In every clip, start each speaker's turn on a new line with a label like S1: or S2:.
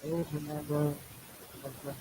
S1: I always remember my friends.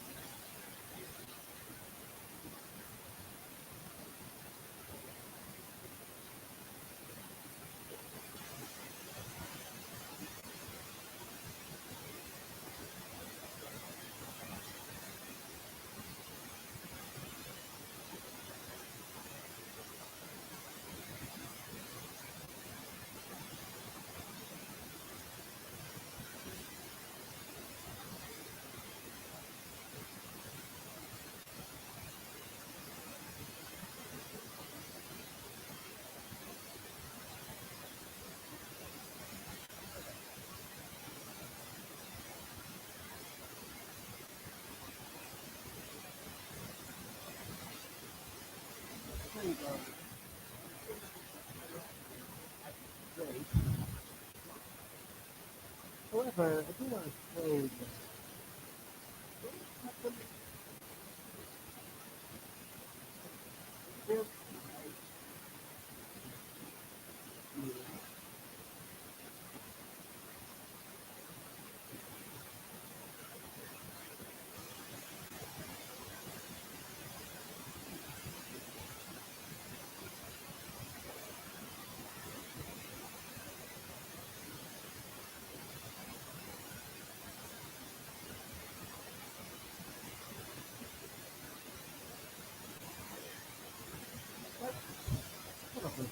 S1: However, I do want to say that this kind of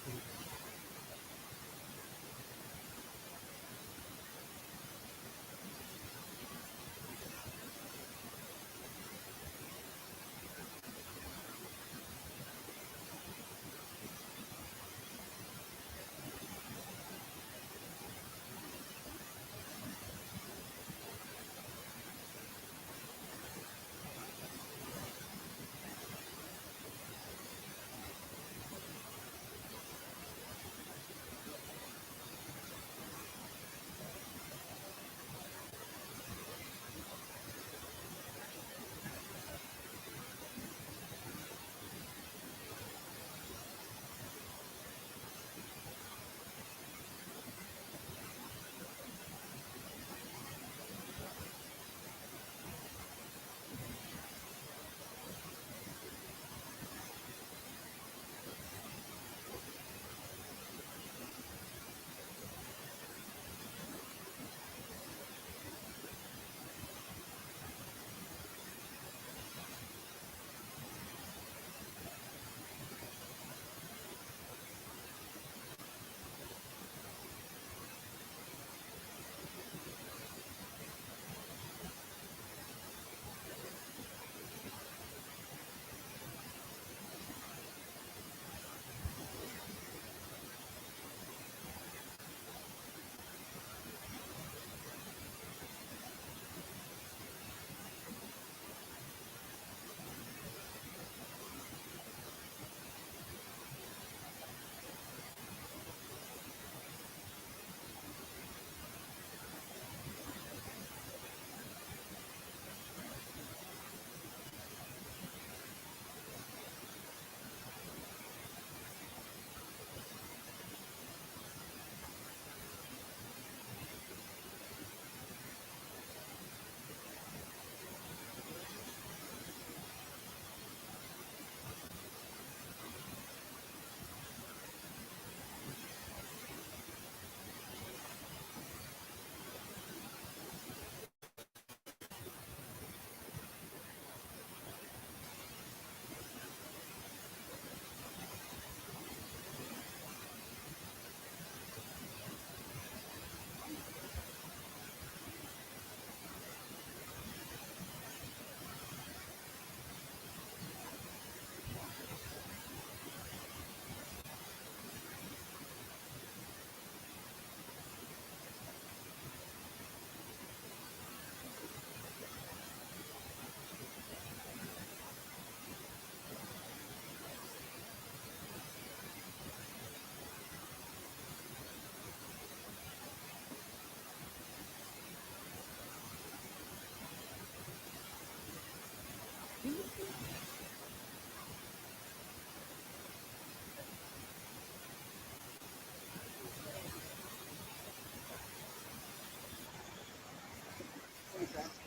S1: thing.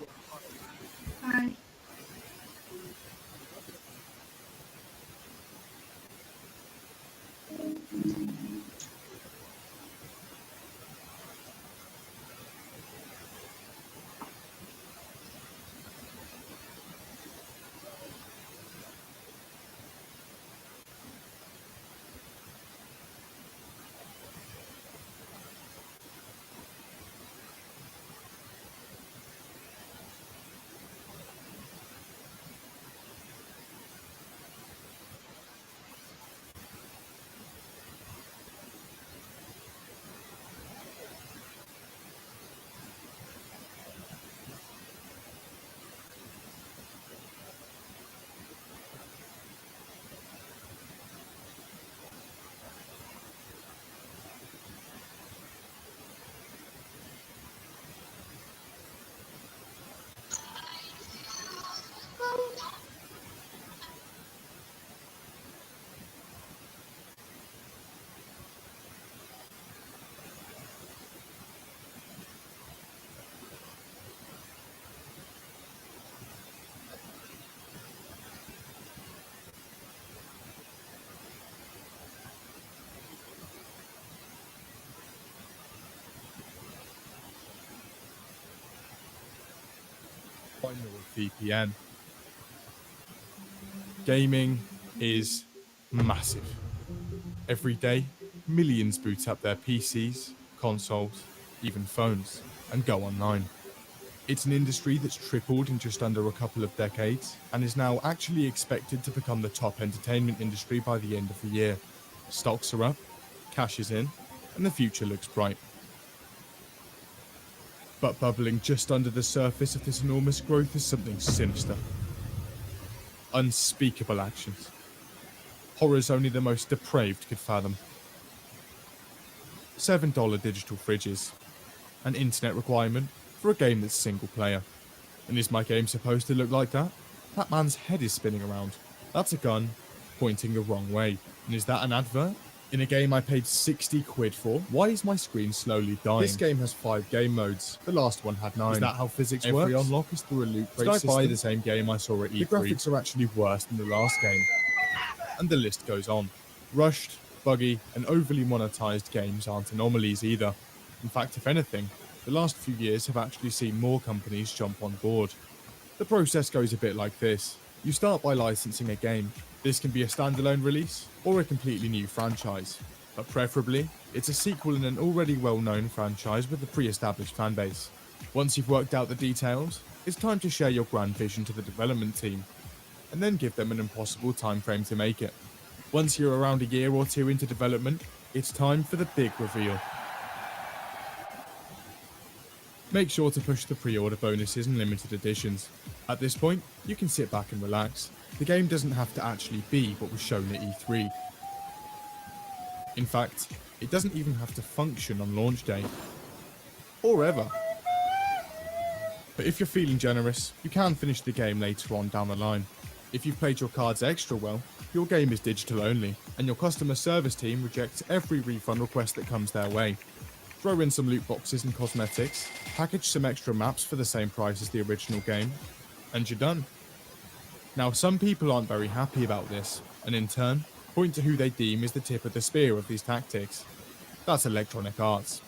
S2: by NordVPN. Gaming is massive. Every day, millions boot up their PCs, consoles, even phones, and go online. It's an industry that's tripled in just under a couple of decades and is now actually expected to become the top entertainment industry by the end of the year. Stocks are up, cash is in, and the future looks bright. But bubbling just under the surface of this enormous growth is something sinister. Unspeakable actions. Horrors only the most depraved could fathom. $7 digital fridges. An internet requirement for a game that's single player. And is my game supposed to look like that? That man's head is spinning around. That's a gun pointing the wrong way. And is that an advert? In a game I paid 60 quid for, why is my screen slowly dying? This game has 5 game modes. The last one had 9. Is that how physics works? Every unlock is through a loot crate system. Did I buy the same game I saw at E3? The graphics are actually worse than the last game. And the list goes on. Rushed, buggy, and overly monetized games aren't anomalies either. In fact, if anything, the last few years have actually seen more companies jump on board. The process goes a bit like this. You start by licensing a game. This can be a standalone release or a completely new franchise, but preferably, it's a sequel in an already well-known franchise with a pre-established fanbase. Once you've worked out the details, it's time to share your grand vision to the development team, and then give them an impossible time frame to make it. Once you're around a year or two into development, it's time for the big reveal. Make sure to push the pre-order bonuses and limited editions. At this point, you can sit back and relax. The game doesn't have to actually be what was shown at E3. In fact, it doesn't even have to function on launch day. Or ever. But if you're feeling generous, you can finish the game later on down the line. If you've played your cards extra well, your game is digital only, and your customer service team rejects every refund request that comes their way. Throw in some loot boxes and cosmetics, package some extra maps for the same price as the original game, and you're done. Now, some people aren't very happy about this, and in turn, point to who they deem is the tip of the spear of these tactics. That's Electronic Arts.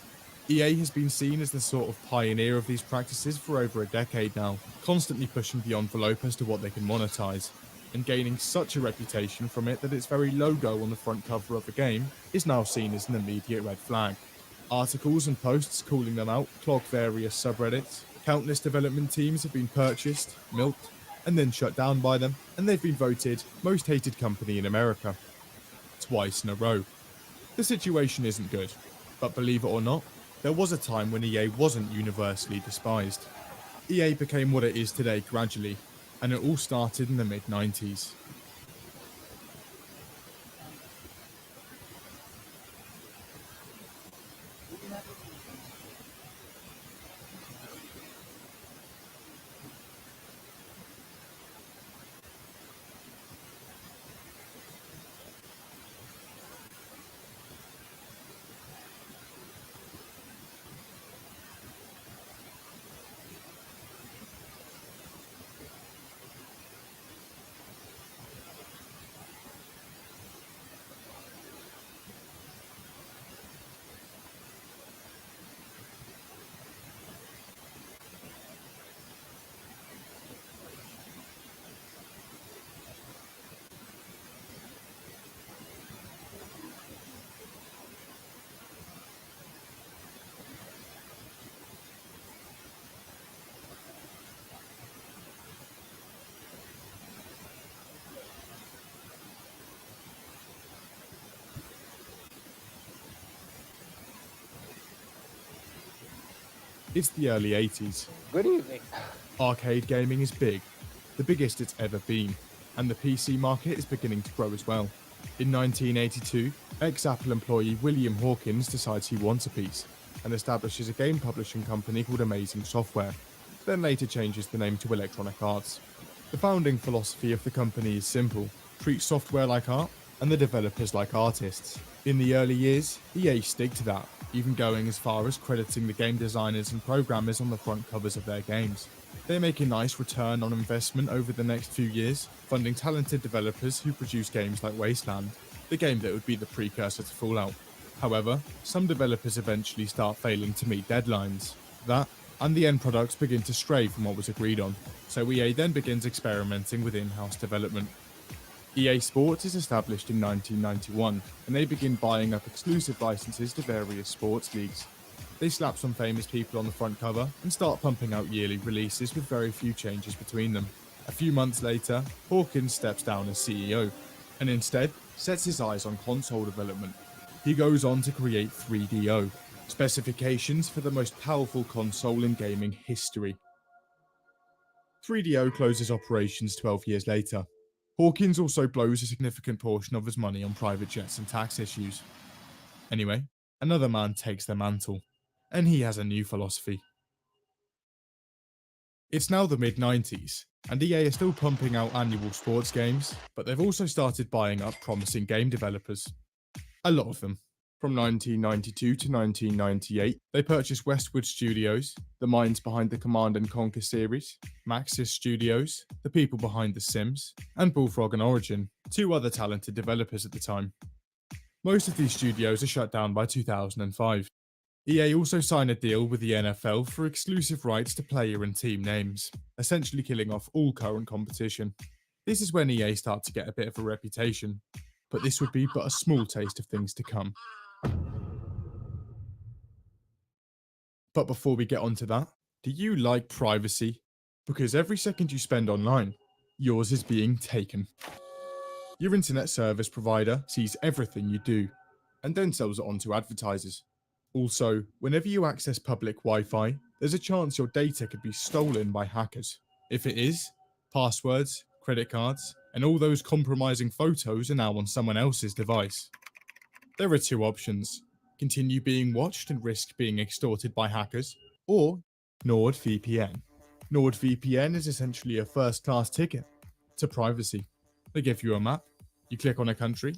S2: EA has been seen as the sort of pioneer of these practices for over a decade now, constantly pushing the envelope as to what they can monetize, and gaining such a reputation from it that its very logo on the front cover of the game is now seen as an immediate red flag. Articles and posts calling them out clog various subreddits. Countless development teams have been purchased, milked, and then shut down by them, and they've been voted most hated company in America. Twice in a row. The situation isn't good, but believe it or not, there was a time when EA wasn't universally despised. EA became what it is today gradually, and it all started in the mid-90s. It's the early 80s.
S1: Good evening.
S2: Arcade gaming is big, the biggest it's ever been, and the PC market is beginning to grow as well. In 1982, ex-Apple employee William Hawkins decides he wants a piece, and establishes a game publishing company called Amazing Software, then later changes the name to Electronic Arts. The founding philosophy of the company is simple: treat software like art, and the developers like artists. In the early years, EA stick to that, even going as far as crediting the game designers and programmers on the front covers of their games. They make a nice return on investment over the next few years, funding talented developers who produce games like Wasteland, the game that would be the precursor to Fallout. However, some developers eventually start failing to meet deadlines. That, and the end products begin to stray from what was agreed on, so EA then begins experimenting with in-house development. EA Sports is established in 1991, and they begin buying up exclusive licenses to various sports leagues. They slap some famous people on the front cover and start pumping out yearly releases with very few changes between them. A few months later, Hawkins steps down as CEO, and instead sets his eyes on console development. He goes on to create 3DO, specifications for the most powerful console in gaming history. 3DO closes operations 12 years later. Hawkins also blows a significant portion of his money on private jets and tax issues. Anyway, another man takes the mantle, and he has a new philosophy. It's now the mid-90s, and EA is still pumping out annual sports games, but they've also started buying up promising game developers. A lot of them. From 1992 to 1998, they purchased Westwood Studios, the minds behind the Command & Conquer series, Maxis Studios, the people behind The Sims, and Bullfrog and Origin, two other talented developers at the time. Most of these studios are shut down by 2005. EA also signed a deal with the NFL for exclusive rights to player and team names, essentially killing off all current competition. This is when EA start to get a bit of a reputation, but this would be but a small taste of things to come. But before we get onto that, do you like privacy? Because every second you spend online, yours is being taken. Your internet service provider sees everything you do, and then sells it on to advertisers. Also, whenever you access public Wi-Fi, there's a chance your data could be stolen by hackers. If it is, passwords, credit cards, and all those compromising photos are now on someone else's device. There are two options: continue being watched and risk being extorted by hackers, or NordVPN. NordVPN is essentially a first-class ticket to privacy. They give you a map, you click on a country,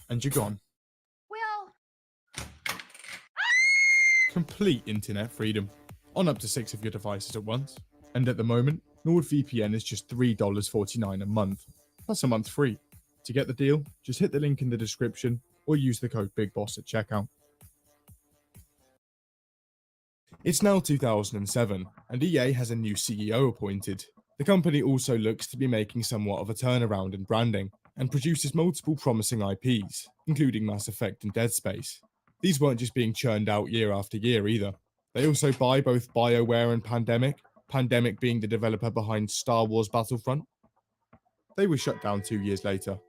S2: and you're gone.
S3: Well,
S2: Complete internet freedom, on up to 6 of your devices at once. And at the moment, NordVPN is just $3.49 a month, plus a month free. To get the deal, just hit the link in the description or use the code BIGBOSS at checkout. It's now 2007, and EA has a new CEO appointed. The company also looks to be making somewhat of a turnaround in branding, and produces multiple promising IPs, including Mass Effect and Dead Space. These weren't just being churned out year after year either. They also buy both BioWare and Pandemic, Pandemic being the developer behind Star Wars Battlefront. They were shut down 2 years later.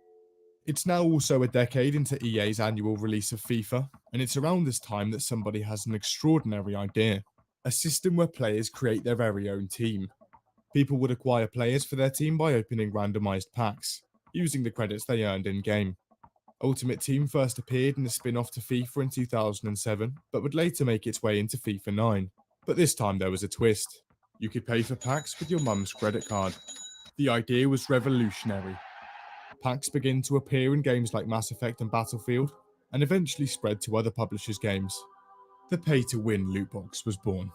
S2: It's now also a decade into EA's annual release of FIFA, and it's around this time that somebody has an extraordinary idea. A system where players create their very own team. People would acquire players for their team by opening randomized packs, using the credits they earned in-game. Ultimate Team first appeared in a spin-off to FIFA in 2007, but would later make its way into FIFA 9. But this time there was a twist. You could pay for packs with your mum's credit card. The idea was revolutionary. Packs began to appear in games like Mass Effect and Battlefield, and eventually spread to other publishers' games. The pay-to-win loot box was born.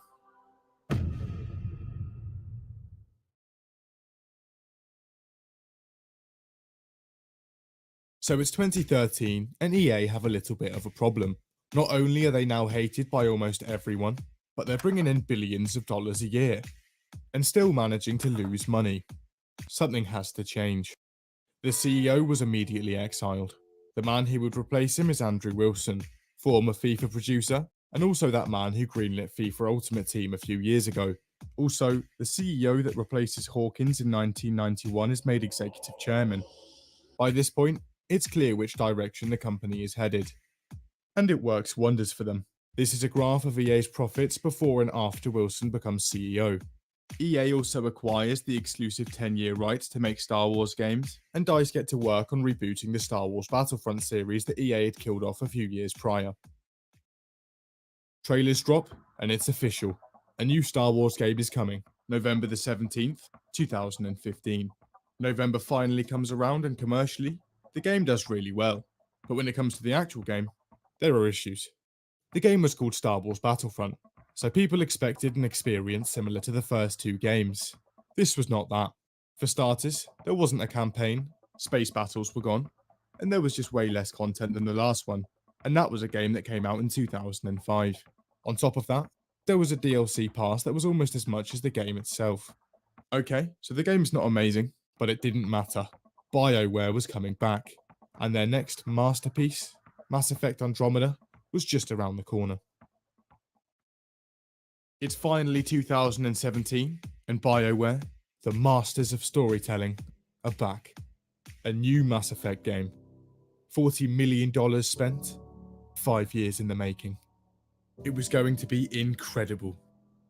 S2: So it's 2013, and EA have a little bit of a problem. Not only are they now hated by almost everyone, but they're bringing in billions of dollars a year, and still managing to lose money. Something has to change. The CEO was immediately exiled. The man who would replace him is Andrew Wilson, former FIFA producer, and also that man who greenlit FIFA Ultimate Team a few years ago. Also, the CEO that replaces Hawkins in 1991 is made executive chairman. By this point, it's clear which direction the company is headed. And it works wonders for them. This is a graph of EA's profits before and after Wilson becomes CEO. EA also acquires the exclusive 10-year rights to make Star Wars games, and DICE get to work on rebooting the Star Wars Battlefront series that EA had killed off a few years prior. Trailers drop, and it's official. A new Star Wars game is coming, November the 17th, 2015. November finally comes around, and commercially, the game does really well. But when it comes to the actual game, there are issues. The game was called Star Wars Battlefront, so people expected an experience similar to the first two games. This was not that. For starters, there wasn't a campaign, space battles were gone, and there was just way less content than the last one, and that was a game that came out in 2005. On top of that, there was a DLC pass that was almost as much as the game itself. Okay, so the game's not amazing, but it didn't matter. BioWare was coming back, and their next masterpiece, Mass Effect Andromeda, was just around the corner. It's finally 2017, and BioWare, the masters of storytelling, are back. A new Mass Effect game. $40 million spent, 5 years in the making. It was going to be incredible.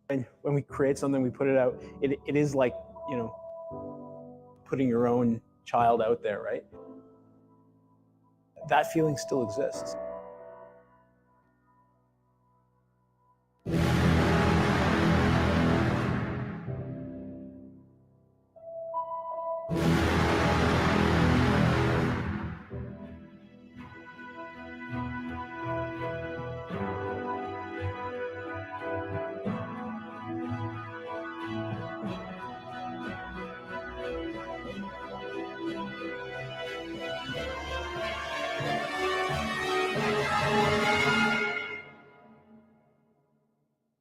S4: And when we create something, we put it out, it is like, you know, putting your own child out there, right? That feeling still exists.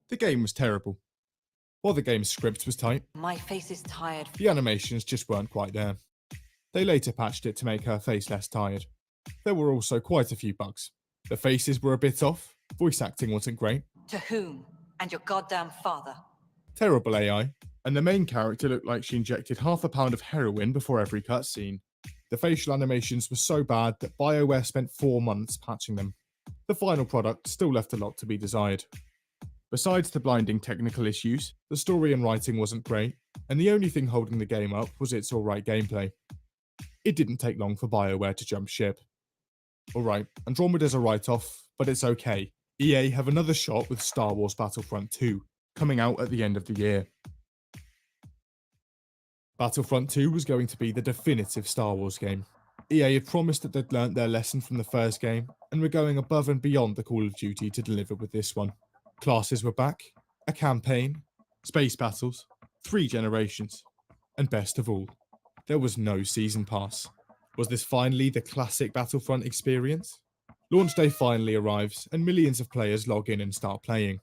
S2: The game was terrible. While the game's script was tight,
S5: My face is tired.
S2: the animations just weren't quite there. They later patched it to make her face less tired. There were also quite a few bugs. The faces were a bit off, voice acting wasn't great,
S5: To whom? And your goddamn father.
S2: terrible AI, and the main character looked like she injected half a pound of heroin before every cutscene. The facial animations were so bad that BioWare spent 4 months patching them. The final product still left a lot to be desired. Besides the blinding technical issues, the story and writing wasn't great, and the only thing holding the game up was its alright gameplay. It didn't take long for BioWare to jump ship. Alright, Andromeda's a write-off, but it's okay. EA have another shot with Star Wars Battlefront 2, coming out at the end of the year. Battlefront 2 was going to be the definitive Star Wars game. EA had promised that they'd learnt their lesson from the first game, and were going above and beyond the Call of Duty to deliver with this one. Classes were back, a campaign, space battles, 3 generations, and best of all, there was no season pass. Was this finally the classic Battlefront experience? Launch day finally arrives, and millions of players log in and start playing.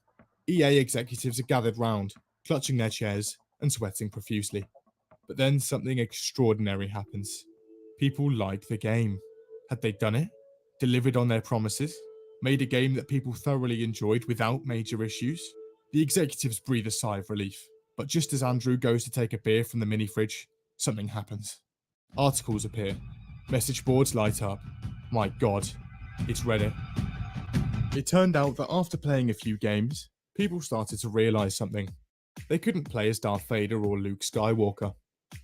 S2: EA executives are gathered round, clutching their chairs and sweating profusely. But then something extraordinary happens. People like the game. Had they done it? Delivered on their promises? Made a game that people thoroughly enjoyed without major issues? The executives breathe a sigh of relief, but just as Andrew goes to take a beer from the mini fridge, something happens. Articles appear. Message boards light up. My god, it's Reddit. It turned out that after playing a few games, people started to realise something. They couldn't play as Darth Vader or Luke Skywalker.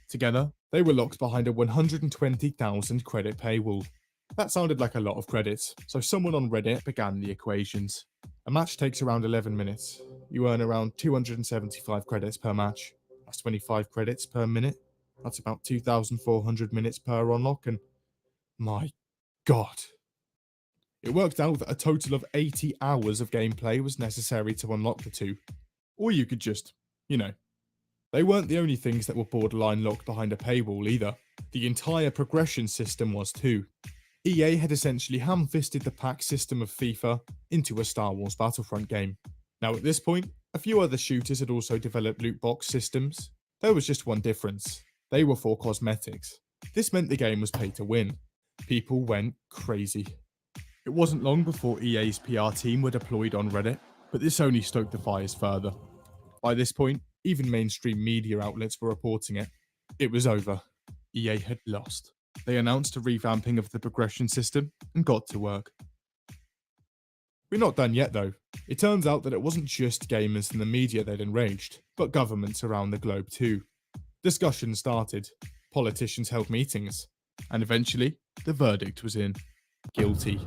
S2: Together, they were locked behind a 120,000 credit paywall. That sounded like a lot of credits, so someone on Reddit began the equations. A match takes around 11 minutes. You earn around 275 credits per match. That's 25 credits per minute. That's about 2,400 minutes per unlock, and my god. It worked out that a total of 80 hours of gameplay was necessary to unlock the 2. Or you could just, They weren't the only things that were borderline locked behind a paywall either. The entire progression system was too. EA had essentially ham-fisted the pack system of FIFA into a Star Wars Battlefront game. Now at this point, a few other shooters had also developed loot box systems. There was just one difference. They were for cosmetics. This meant the game was pay to win. People went crazy. It wasn't long before EA's PR team were deployed on Reddit, but this only stoked the fires further. By this point, even mainstream media outlets were reporting it. It was over. EA had lost. They announced a revamping of the progression system and got to work. We're not done yet though. It turns out that it wasn't just gamers and the media that enraged, but governments around the globe too. Discussions started, politicians held meetings, and eventually, the verdict was in. Guilty.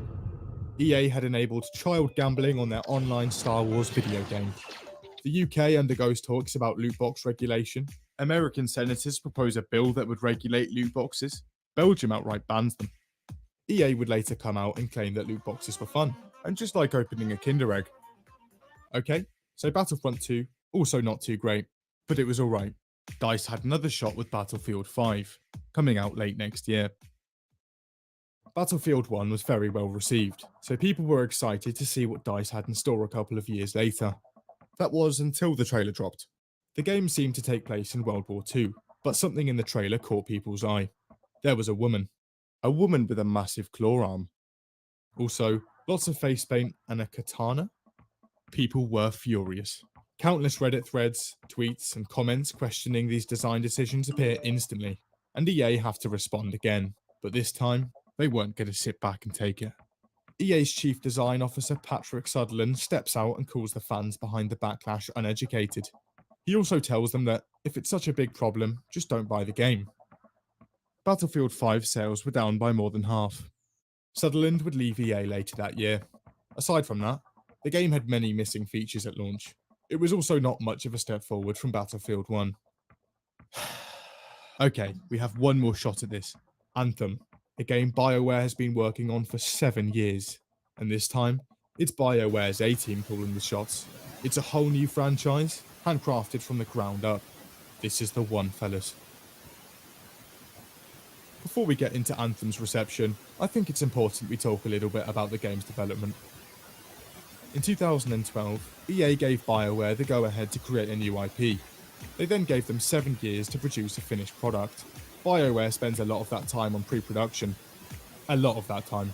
S2: EA had enabled child gambling on their online Star Wars video game. The UK undergoes talks about loot box regulation. American senators propose a bill that would regulate loot boxes. Belgium outright bans them. EA would later come out and claim that loot boxes were fun, and just like opening a Kinder Egg. Okay, so Battlefront 2, also not too great, but it was alright. DICE had another shot with Battlefield 5, coming out late next year. Battlefield 1 was very well received, so people were excited to see what DICE had in store a couple of years later. That was until the trailer dropped. The game seemed to take place in World War II, but something in the trailer caught people's eye. There was a woman with a massive claw arm. Also, lots of face paint and a katana. People were furious. Countless Reddit threads, tweets, and comments questioning these design decisions appear instantly, and EA have to respond again, but this time, they weren't going to sit back and take it. EA's chief design officer Patrick Sutherland steps out and calls the fans behind the backlash uneducated. He also tells them that if it's such a big problem, just don't buy the game. Battlefield 5 sales were down by more than half. Sutherland would leave EA later that year. Aside from that, the game had many missing features at launch. It was also not much of a step forward from Battlefield 1. Okay, we have one more shot at this. Anthem, a game BioWare has been working on for 7 years. And this time, it's BioWare's A-team calling the shots. It's a whole new franchise, handcrafted from the ground up. This is the one, fellas. Before we get into Anthem's reception, I think it's important we talk a little bit about the game's development. In 2012, EA gave BioWare the go-ahead to create a new IP. They then gave them 7 years to produce a finished product. BioWare spends a lot of that time on pre-production. A lot of that time.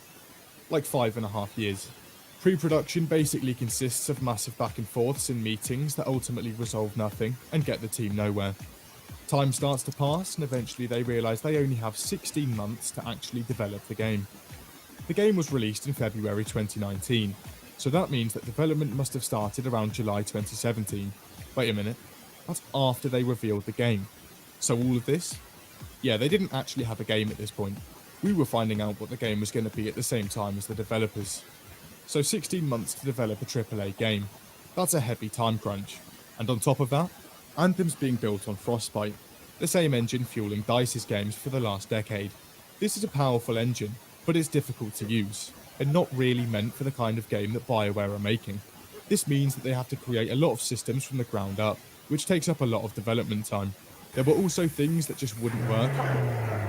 S2: Like 5.5 years. Pre-production basically consists of massive back and forths and meetings that ultimately resolve nothing and get the team nowhere. Time starts to pass and eventually they realise they only have 16 months to actually develop the game. The game was released in February 2019, so that means that development must have started around July 2017. Wait a minute, that's after they revealed the game. So all of this? Yeah, they didn't actually have a game at this point. We were finding out what the game was going to be at the same time as the developers. So 16 months to develop a AAA game. That's a heavy time crunch. And on top of that, Anthem's being built on Frostbite, the same engine fueling DICE's games for the last decade. This is a powerful engine, but it's difficult to use, and not really meant for the kind of game that BioWare are making. This means that they have to create a lot of systems from the ground up, which takes up a lot of development time. There were also things that just wouldn't work.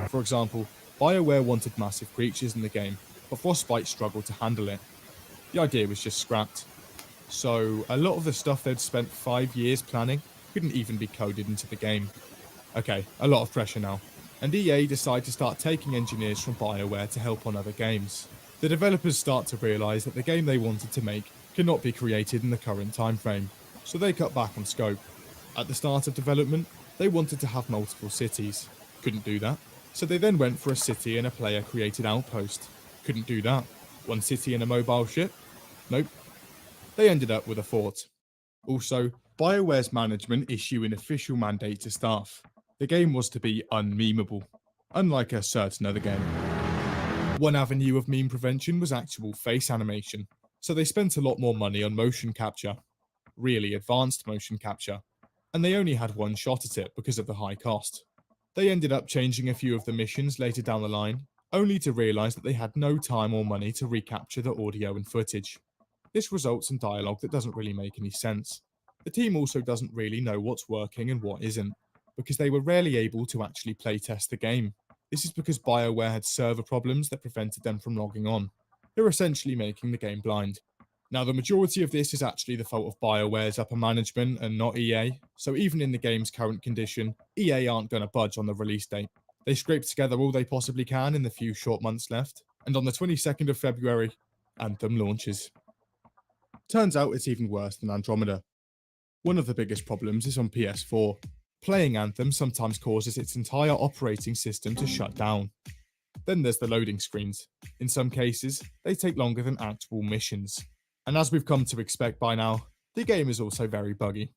S2: For example, BioWare wanted massive creatures in the game, but Frostbite struggled to handle it. The idea was just scrapped. So a lot of the stuff they'd spent 5 years planning couldn't even be coded into the game. Okay, a lot of pressure now. And EA decide to start taking engineers from BioWare to help on other games. The developers start to realise that the game they wanted to make cannot be created in the current time frame, so they cut back on scope. At the start of development, they wanted to have multiple cities. Couldn't do that. So they then went for a city and a player-created outpost. Couldn't do that. One city and a mobile ship? Nope. They ended up with a fort. Also, BioWare's management issue an official mandate to staff. The game was to be unmemeable, unlike a certain other game. One avenue of meme prevention was actual face animation, so they spent a lot more money on motion capture. Really advanced motion capture. And they only had one shot at it because of the high cost. They ended up changing a few of the missions later down the line, only to realise that they had no time or money to recapture the audio and footage. This results in dialogue that doesn't really make any sense. The team also doesn't really know what's working and what isn't, because they were rarely able to actually playtest the game. This is because BioWare had server problems that prevented them from logging on. They're essentially making the game blind. Now, the majority of this is actually the fault of BioWare's upper management and not EA, so even in the game's current condition, EA aren't going to budge on the release date. They scraped together all they possibly can in the few short months left, and on the 22nd of February, Anthem launches. Turns out it's even worse than Andromeda. One of the biggest problems is on PS4. Playing Anthem sometimes causes its entire operating system to shut down. Then there's the loading screens. In some cases, they take longer than actual missions. And as we've come to expect by now, the game is also very buggy.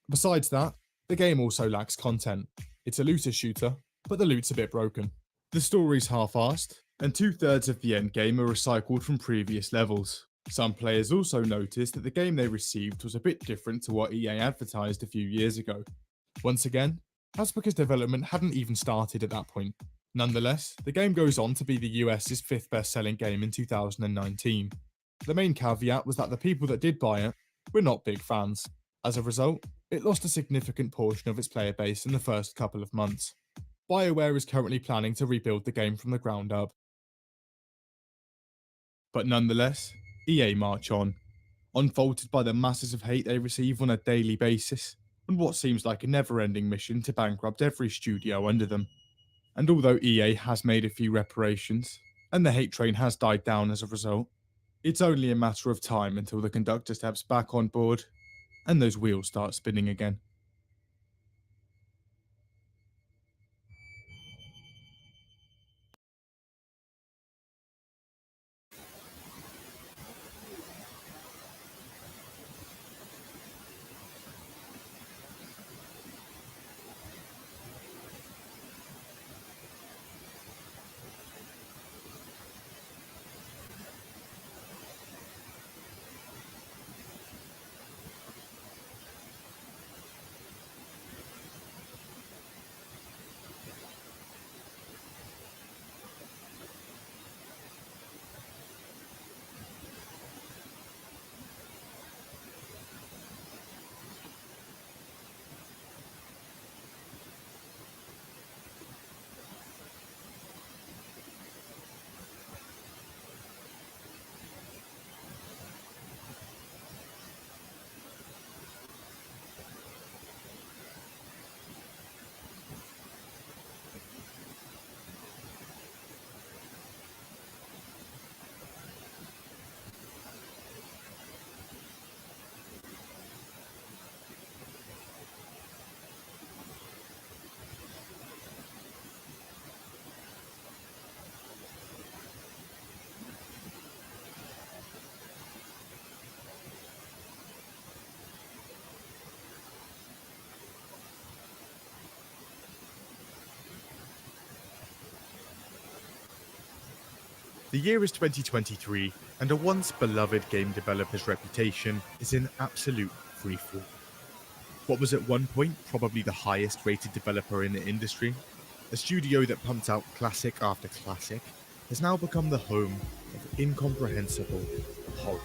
S2: Besides that, the game also lacks content. It's a looter shooter, but the loot's a bit broken. The story's half-assed, and 2/3 of the endgame are recycled from previous levels. Some players also noticed that the game they received was a bit different to what EA advertised a few years ago. Once again, that's because development hadn't even started at that point. Nonetheless, the game goes on to be the US's 5th best-selling game in 2019. The main caveat was that the people that did buy it were not big fans. As a result, it lost a significant portion of its player base in the first couple of months. BioWare is currently planning to rebuild the game from the ground up. But nonetheless, EA march on, unfolded by the masses of hate they receive on a daily basis, and what seems like a never-ending mission to bankrupt every studio under them. And although EA has made a few reparations, and the hate train has died down as a result, it's only a matter of time until the conductor steps back on board, and those wheels start spinning again. The year is 2023, and a once beloved game developer's reputation is in absolute freefall. What was at one point probably the highest rated developer in the industry, a studio that pumped out classic after classic, has now become the home of incomprehensible horror.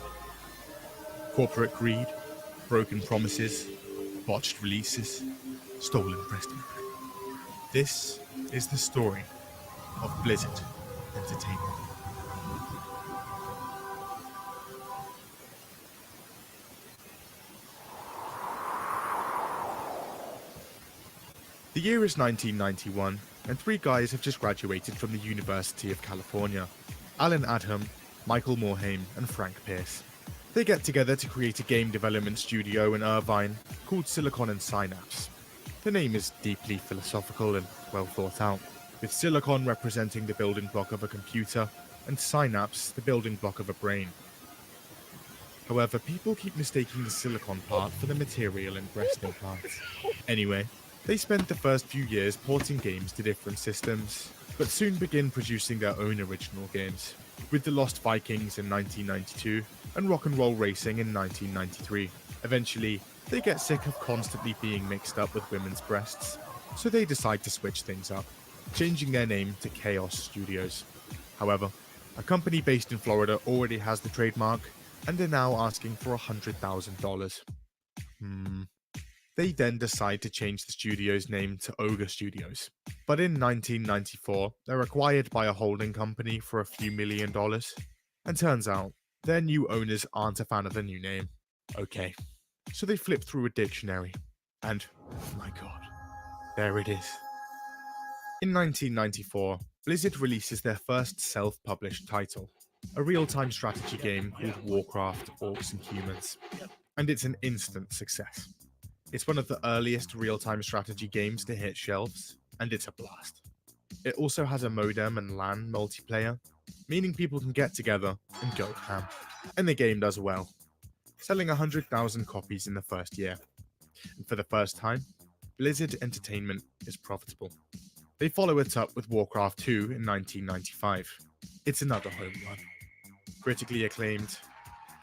S2: Corporate greed, broken promises, botched releases, stolen prestige. This is the story of Blizzard Entertainment. The year is 1991, and three guys have just graduated from the University of California. Alan Adham, Michael Morhaime, and Frank Pierce. They get together to create a game development studio in Irvine called Silicon and Synapse. The name is deeply philosophical and well thought out, with Silicon representing the building block of a computer, and Synapse the building block of a brain. However, people keep mistaking the silicon part for the material in breast implants. Anyway, they spent the first few years porting games to different systems, but soon begin producing their own original games, with The Lost Vikings in 1992 and Rock and Roll Racing in 1993. Eventually, they get sick of constantly being mixed up with women's breasts, so they decide to switch things up, changing their name to Chaos Studios. However, a company based in Florida already has the trademark, and are now asking for $100,000. They then decide to change the studio's name to Ogre Studios. But in 1994, they're acquired by a holding company for a few $1 million. And turns out, their new owners aren't a fan of the new name. Okay, so they flip through a dictionary. And, oh my god, there it is. In 1994, Blizzard releases their first self-published title, a real-time strategy game called Warcraft: Orcs and Humans. And it's an instant success. It's one of the earliest real-time strategy games to hit shelves, and it's a blast. It also has a modem and LAN multiplayer, meaning people can get together and go ham. And the game does well, selling 100,000 copies in the first year. And for the first time, Blizzard Entertainment is profitable. They follow it up with Warcraft 2 in 1995. It's another home run. Critically acclaimed,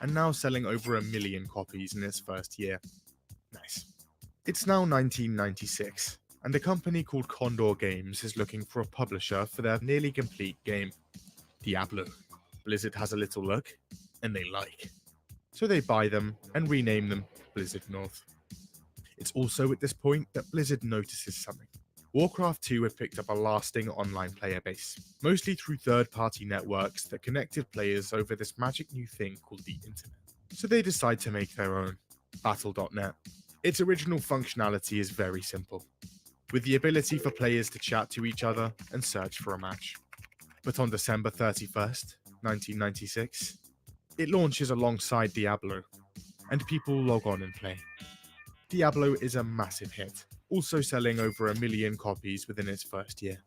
S2: and now selling over 1 million copies in its first year. Nice. It's now 1996, and a company called Condor Games is looking for a publisher for their nearly complete game, Diablo. Blizzard has a little look, and they like. So they buy them and rename them Blizzard North. It's also at this point that Blizzard notices something. Warcraft 2 had picked up a lasting online player base, mostly through third-party networks that connected players over this magic new thing called the internet. So they decide to make their own, Battle.net. Its original functionality is very simple, with the ability for players to chat to each other and search for a match. But on December 31st, 1996, it launches alongside Diablo, and people log on and play. Diablo is a massive hit, also selling over 1 million copies within its first year.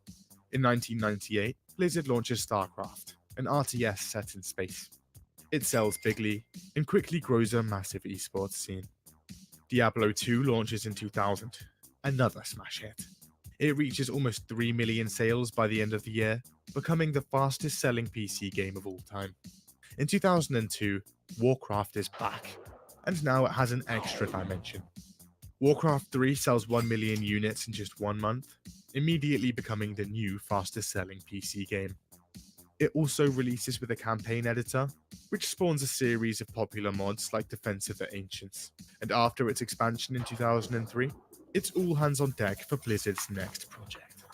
S2: In 1998, Blizzard launches StarCraft, an RTS set in space. It sells bigly and quickly grows a massive esports scene. Diablo 2 launches in 2000, another smash hit. It reaches almost 3 million sales by the end of the year, becoming the fastest selling PC game of all time. In 2002, Warcraft is back, and now it has an extra dimension. Warcraft 3 sells 1 million units in just 1 month, immediately becoming the new fastest selling PC game. It also releases with a campaign editor, which spawns a series of popular mods like Defense of the Ancients. And after its expansion in 2003, it's all hands on deck for Blizzard's next project.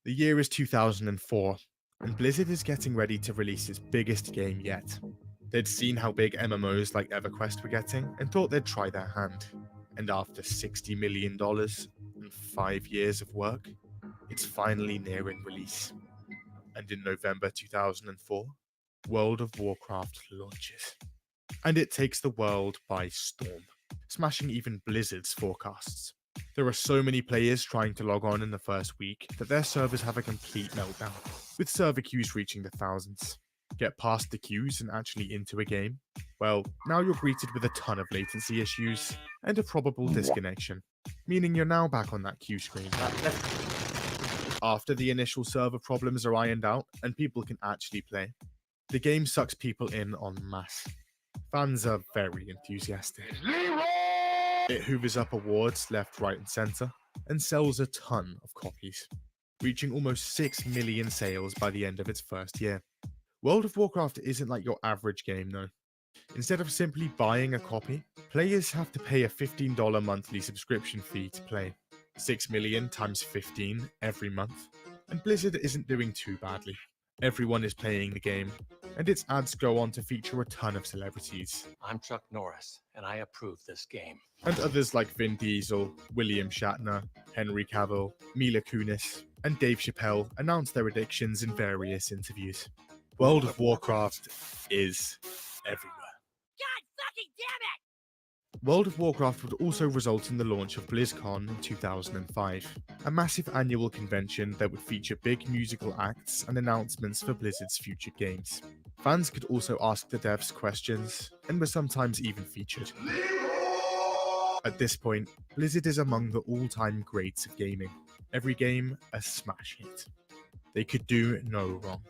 S2: The year is 2004, and Blizzard is getting ready to release its biggest game yet. They'd seen how big MMOs like EverQuest were getting and thought they'd try their hand. And after $60 million and 5 years of work, it's finally nearing release. And in November 2004, World of Warcraft launches. And it takes the world by storm, smashing even Blizzard's forecasts. There are so many players trying to log on in the first week that their servers have a complete meltdown, with server queues reaching the thousands. Get past the queues and actually into a game? Well, now you're greeted with a ton of latency issues and a probable disconnection, meaning you're now back on that queue screen. After the initial server problems are ironed out and people can actually play, the game sucks people in en masse. Fans are very enthusiastic. It hoovers up awards left, right, and center, and sells a ton of copies, reaching almost 6 million sales by the end of its first year. World of Warcraft isn't like your average game though. Instead of simply buying a copy, players have to pay a $15 monthly subscription fee to play. 6 million times 15 every month, and Blizzard isn't doing too badly. Everyone is playing the game, and its ads go on to feature a ton of celebrities.
S6: I'm Chuck Norris, and I approve this game.
S2: And others like Vin Diesel, William Shatner, Henry Cavill, Mila Kunis, and Dave Chappelle announce their addictions in various interviews. World of Warcraft is everywhere.
S3: God fucking damn it!
S2: World of Warcraft would also result in the launch of BlizzCon in 2005, a massive annual convention that would feature big musical acts and announcements for Blizzard's future games. Fans could also ask the devs questions, and were sometimes even featured. At this point, Blizzard is among the all-time greats of gaming. Every game a smash hit. They could do no wrong.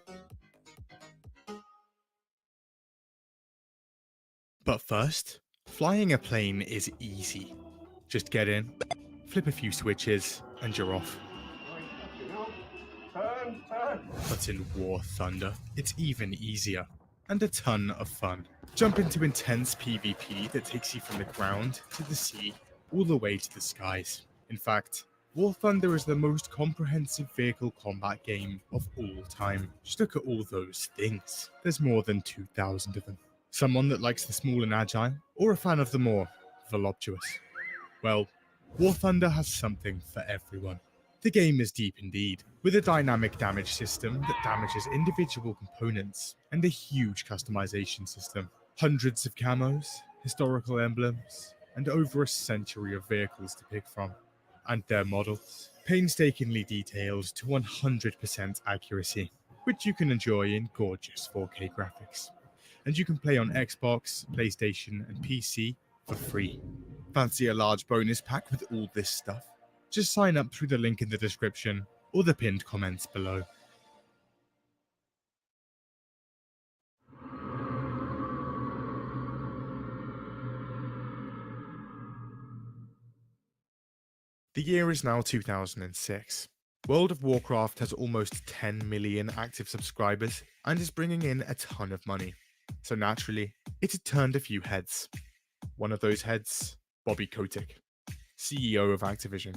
S2: But first, flying a plane is easy. Just get in, flip a few switches, and you're off. But in War Thunder, it's even easier, and a ton of fun. Jump into intense PvP that takes you from the ground to the sea, all the way to the skies. In fact, War Thunder is the most comprehensive vehicle combat game of all time. Just look at all those things. There's more than 2,000 of them. Someone that likes the small and agile, or a fan of the more voluptuous? Well, War Thunder has something for everyone. The game is deep indeed, with a dynamic damage system that damages individual components, and a huge customization system. Hundreds of camos, historical emblems, and over a century of vehicles to pick from. And their models, painstakingly detailed to 100% accuracy, which you can enjoy in gorgeous 4K graphics. And you can play on Xbox, PlayStation, and PC for free. Fancy a large bonus pack with all this stuff? Just sign up through the link in the description or the pinned comments below. The year is now 2006. World of Warcraft has almost 10 million active subscribers and is bringing in a ton of money. So naturally, it had turned a few heads. One of those heads, Bobby Kotick, CEO of Activision.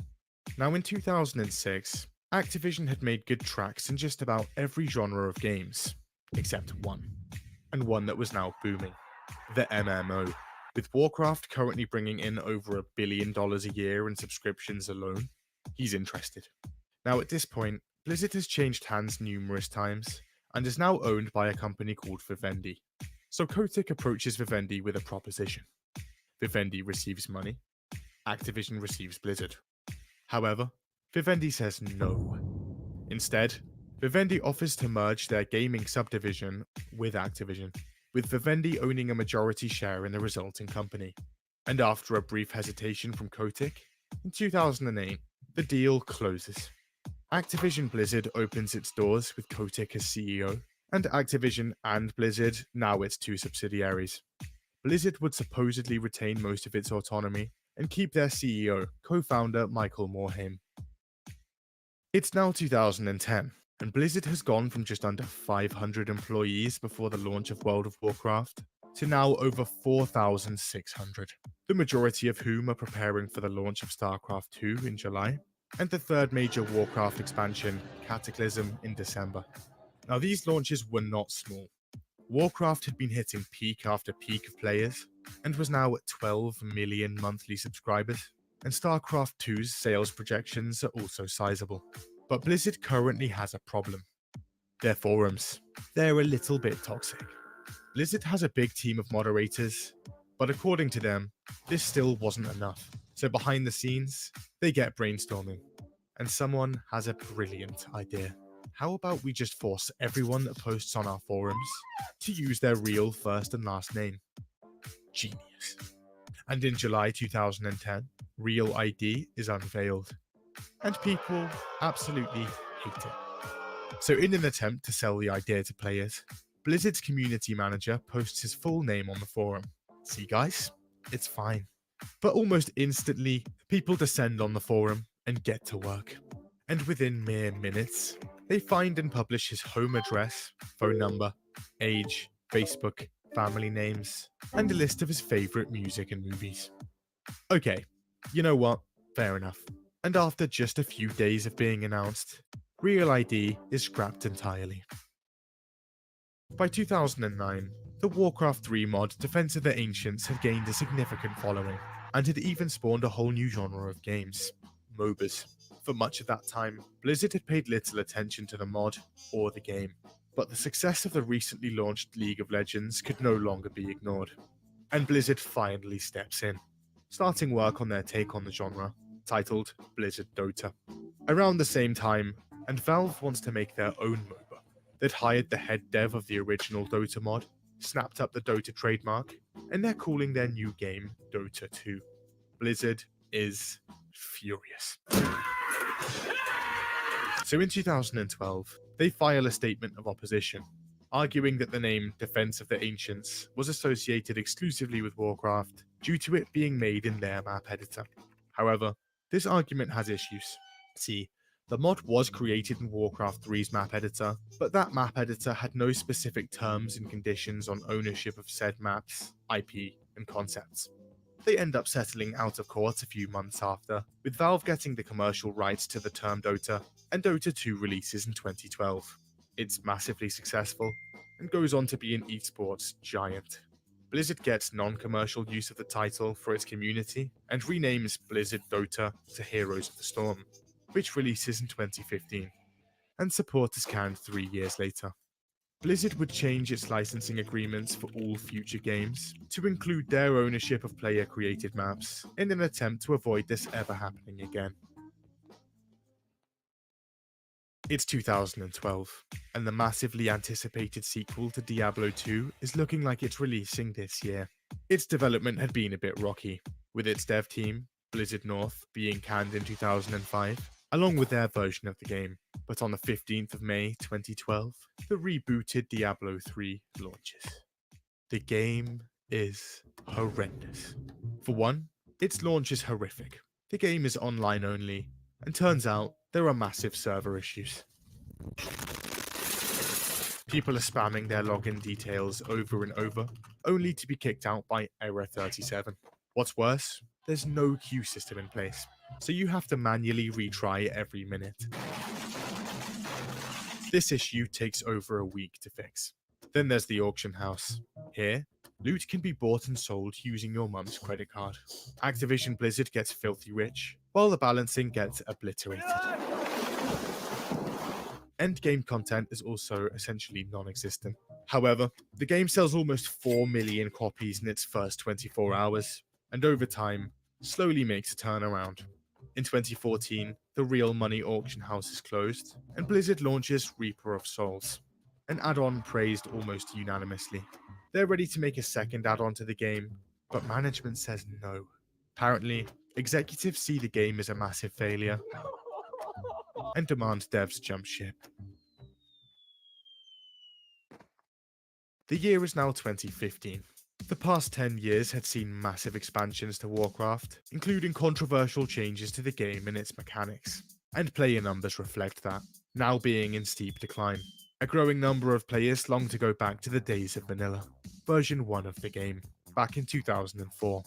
S2: Now in 2006, Activision had made good tracks in just about every genre of games, except one, and one that was now booming, the MMO. With Warcraft currently bringing in over $1 billion a year in subscriptions alone, he's interested. Now at this point, Blizzard has changed hands numerous times, and is now owned by a company called Vivendi. So Kotick approaches Vivendi with a proposition. Vivendi receives money, Activision receives Blizzard. However, Vivendi says no. Instead, Vivendi offers to merge their gaming subdivision with Activision, with Vivendi owning a majority share in the resulting company. And after a brief hesitation from Kotick, in 2008, the deal closes. Activision Blizzard opens its doors with Kotick as CEO, and Activision and Blizzard now its two subsidiaries. Blizzard would supposedly retain most of its autonomy and keep their CEO, co-founder Michael Morhaime. It's now 2010, and Blizzard has gone from just under 500 employees before the launch of World of Warcraft to now over 4,600, the majority of whom are preparing for the launch of StarCraft 2 in July, and the third major Warcraft expansion, Cataclysm, in December. Now these launches were not small. Warcraft had been hitting peak after peak of players, and was now at 12 million monthly subscribers, and StarCraft 2's sales projections are also sizable. But Blizzard currently has a problem. Their forums. They're a little bit toxic. Blizzard has a big team of moderators, but according to them, this still wasn't enough. So behind the scenes, they get brainstorming, and someone has a brilliant idea. How about we just force everyone that posts on our forums to use their real first and last name? Genius. And in July 2010, Real ID is unveiled, and people absolutely hate it. So in an attempt to sell the idea to players, Blizzard's community manager posts his full name on the forum. See guys, it's fine. But almost instantly, people descend on the forum and get to work. And within mere minutes, they find and publish his home address, phone number, age, Facebook, family names, and a list of his favourite music and movies. Okay, you know what? Fair enough. And after just a few days of being announced, Real ID is scrapped entirely. By 2009, the Warcraft 3 mod Defense of the Ancients had gained a significant following, and had even spawned a whole new genre of games, MOBAs. For much of that time, Blizzard had paid little attention to the mod or the game, but the success of the recently launched League of Legends could no longer be ignored. And Blizzard finally steps in, starting work on their take on the genre, titled Blizzard Dota. Around the same time, and Valve wants to make their own MOBA. They'd hired the head dev of the original Dota mod, snapped up the Dota trademark, and they're calling their new game Dota 2. Blizzard is furious. So in 2012, they file a statement of opposition, arguing that the name Defense of the Ancients was associated exclusively with Warcraft due to it being made in their map editor. However, this argument has issues. See, the mod was created in Warcraft 3's map editor, but that map editor had no specific terms and conditions on ownership of said maps, IP, and concepts. They end up settling out of court a few months after, with Valve getting the commercial rights to the term Dota, and Dota 2 releases in 2012. It's massively successful, and goes on to be an esports giant. Blizzard gets non-commercial use of the title for its community, and renames Blizzard Dota to Heroes of the Storm, which releases in 2015, and support is canned 3 years later. Blizzard would change its licensing agreements for all future games to include their ownership of player-created maps in an attempt to avoid this ever happening again. It's 2012, and the massively anticipated sequel to Diablo 2 is looking like it's releasing this year. Its development had been a bit rocky, with its dev team, Blizzard North, being canned in 2005, along with their version of the game. But on the 15th of May 2012, the rebooted Diablo 3 launches. The game is horrendous. For one, its launch is horrific. The game is online only, and turns out there are massive server issues. People are spamming their login details over and over, only to be kicked out by Error 37. What's worse, there's no queue system in place, so you have to manually retry every minute. This issue takes over a week to fix. Then there's the auction house. Here, loot can be bought and sold using your mum's credit card. Activision Blizzard gets filthy rich, while the balancing gets obliterated. Endgame content is also essentially non-existent. However, the game sells almost 4 million copies in its first 24 hours, and over time, slowly makes a turnaround. In 2014, the real money auction house is closed, and Blizzard launches Reaper of Souls, an add-on praised almost unanimously. They're ready to make a second add-on to the game, but management says no. Apparently, executives see the game as a massive failure and demand devs jump ship. The year is now 2015. The past 10 years had seen massive expansions to Warcraft, including controversial changes to the game and its mechanics, and player numbers reflect that, now being in steep decline. A growing number of players long to go back to the days of vanilla, version 1 of the game, back in 2004.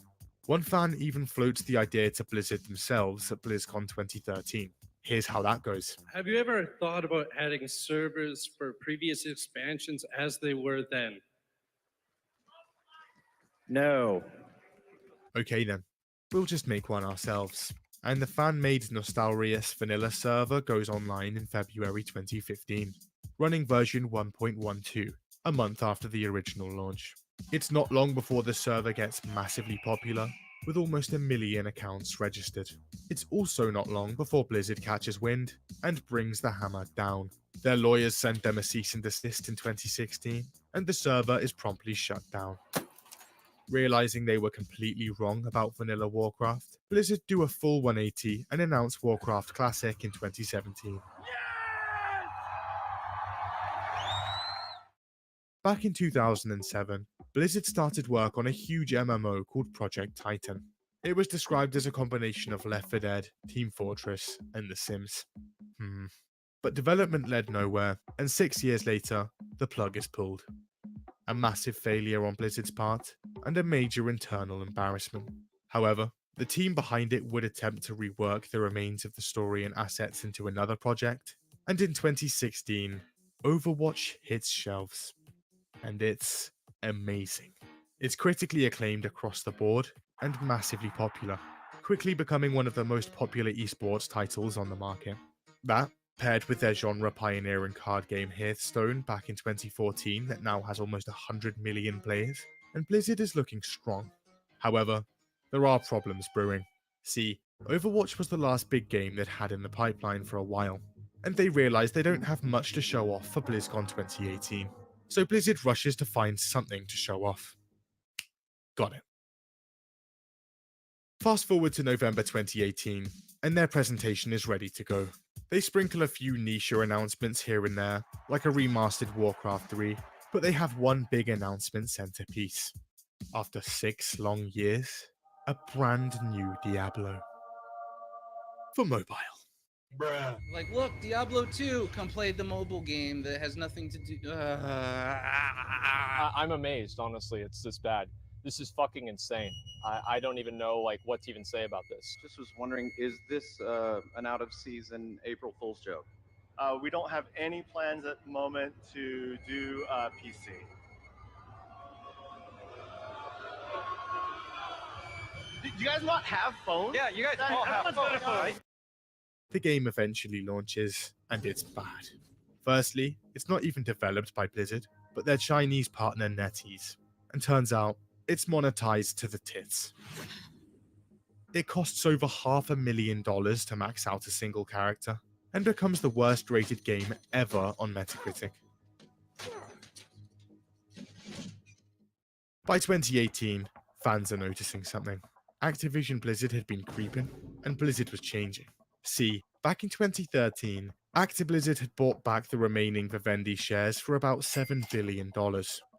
S2: One fan even floats the idea to Blizzard themselves at BlizzCon 2013. Here's how that goes.
S7: Have you ever thought about adding servers for previous expansions as they were then?
S8: No.
S2: Okay then, we'll just make one ourselves. And the fan-made Nostalrius vanilla server goes online in February 2015, running version 1.12, a month after the original launch. It's not long before the server gets massively popular, with almost 1 million accounts registered. It's also not long before Blizzard catches wind and brings the hammer down. Their lawyers send them a cease and desist in 2016, and the server is promptly shut down. Realizing they were completely wrong about vanilla Warcraft, Blizzard do a full 180 and announce Warcraft Classic in 2017. Back in 2007, Blizzard started work on a huge MMO called Project Titan. It was described as a combination of Left 4 Dead, Team Fortress, and The Sims. But development led nowhere, and 6 years later, the plug is pulled. A massive failure on Blizzard's part, and a major internal embarrassment. However, the team behind it would attempt to rework the remains of the story and assets into another project, and in 2016, Overwatch hits shelves. And it's amazing. It's critically acclaimed across the board and massively popular, quickly becoming one of the most popular esports titles on the market. That, paired with their genre-pioneering card game Hearthstone back in 2014 that now has almost 100 million players, and Blizzard is looking strong. However, there are problems brewing. See, Overwatch was the last big game that had in the pipeline for a while, and they realized they don't have much to show off for BlizzCon 2018. So Blizzard rushes to find something to show off. Got it. Fast forward to November 2018, and their presentation is ready to go. They sprinkle a few niche announcements here and there, like a remastered Warcraft 3, but they have one big announcement centerpiece. After 6 long years, a brand new Diablo. For mobile.
S1: Bruh.
S9: Like, look, Diablo 2, come play the mobile game that has nothing to do.
S8: I'm amazed, honestly. It's this bad. This is fucking insane. I don't even know like what to even say about this.
S10: Just was wondering, is this an out-of-season April Fool's joke?
S11: We don't have any plans at the moment to do PC. Do you guys not have phones?
S10: Yeah, you guys all have phones, right?
S2: The game eventually launches, and it's bad. Firstly, it's not even developed by Blizzard, but their Chinese partner NetEase. And turns out, it's monetized to the tits. It costs over $500,000 to max out a single character, and becomes the worst rated game ever on Metacritic. By 2018, fans are noticing something. Activision Blizzard had been creeping, and Blizzard was changing. See, back in 2013, Actiblizzard had bought back the remaining Vivendi shares for about $7 billion,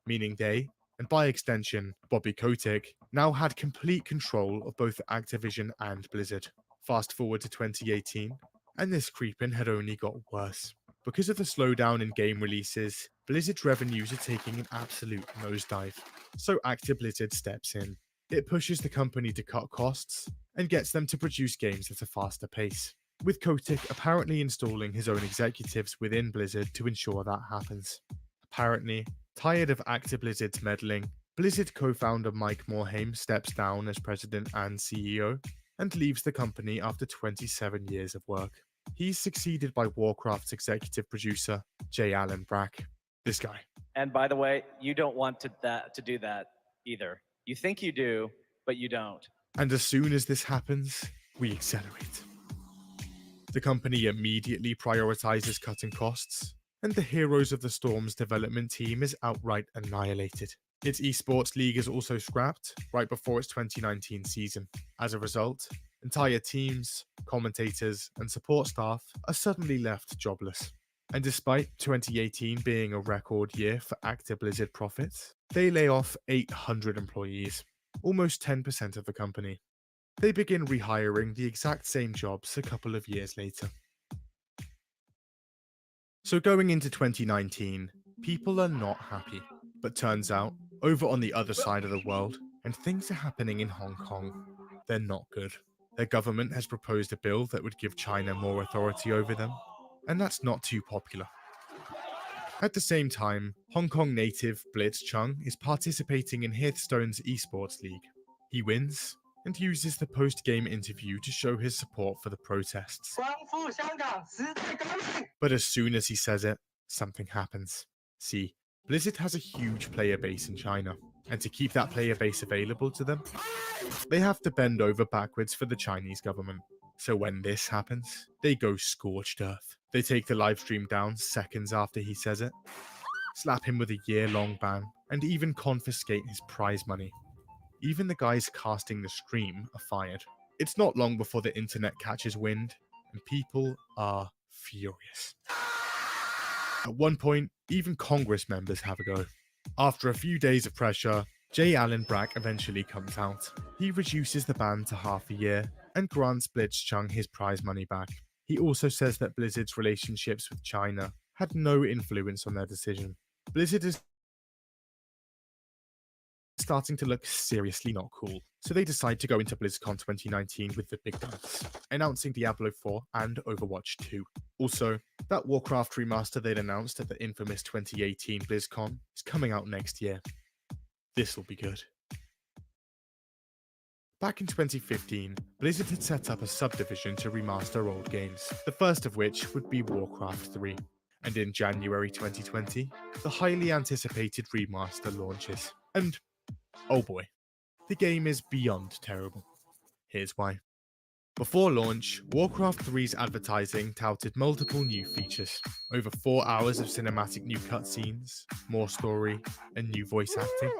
S2: meaning they, and by extension, Bobby Kotick, now had complete control of both Activision and Blizzard. Fast forward to 2018, and this creeping had only got worse. Because of the slowdown in game releases, Blizzard's revenues are taking an absolute nosedive. So Actiblizzard steps in. It pushes the company to cut costs, and gets them to produce games at a faster pace, with Kotick apparently installing his own executives within Blizzard to ensure that happens. Apparently, tired of Blizzard's meddling, Blizzard co-founder Mike Morhaime steps down as president and CEO and leaves the company after 27 years of work. He's succeeded by Warcraft's executive producer, J. Allen Brack. This guy.
S12: And by the way, you don't want to do that either. You think you do, but you don't.
S2: And as soon as this happens, we accelerate. The company immediately prioritizes cutting costs, and the Heroes of the Storm's development team is outright annihilated. Its esports league is also scrapped right before its 2019 season. As a result, entire teams, commentators, and support staff are suddenly left jobless. And despite 2018 being a record year for Blizzard profits, they lay off 800 employees, almost 10% of the company. They begin rehiring the exact same jobs a couple of years later. So going into 2019, people are not happy. But turns out, over on the other side of the world, and things are happening in Hong Kong, they're not good. Their government has proposed a bill that would give China more authority over them, and that's not too popular. At the same time, Hong Kong native Blitzchung is participating in Hearthstone's esports league. He wins, and uses the post-game interview to show his support for the protests. But as soon as he says it, something happens. See, Blizzard has a huge player base in China, and to keep that player base available to them, they have to bend over backwards for the Chinese government. So when this happens, they go scorched earth. They take the livestream down seconds after he says it, slap him with a year-long ban, and even confiscate his prize money. Even the guys casting the stream are fired. It's not long before the internet catches wind, and people are furious. At one point, even Congress members have a go. After a few days of pressure, J. Allen Brack eventually comes out. He reduces the ban to half a year and grants Blitzchung his prize money back. He also says that Blizzard's relationships with China had no influence on their decision. Blizzard is starting to look seriously not cool, so they decide to go into BlizzCon 2019 with the big guns, announcing Diablo 4 and Overwatch 2. Also, that Warcraft remaster they'd announced at the infamous 2018 BlizzCon is coming out next year. This'll be good. Back in 2015, Blizzard had set up a subdivision to remaster old games, the first of which would be Warcraft 3. And in January 2020, the highly anticipated remaster launches. And oh boy, the game is beyond terrible. Here's why. Before launch, Warcraft 3's advertising touted multiple new features, over 4 hours of cinematic new cutscenes, more story, and new voice acting,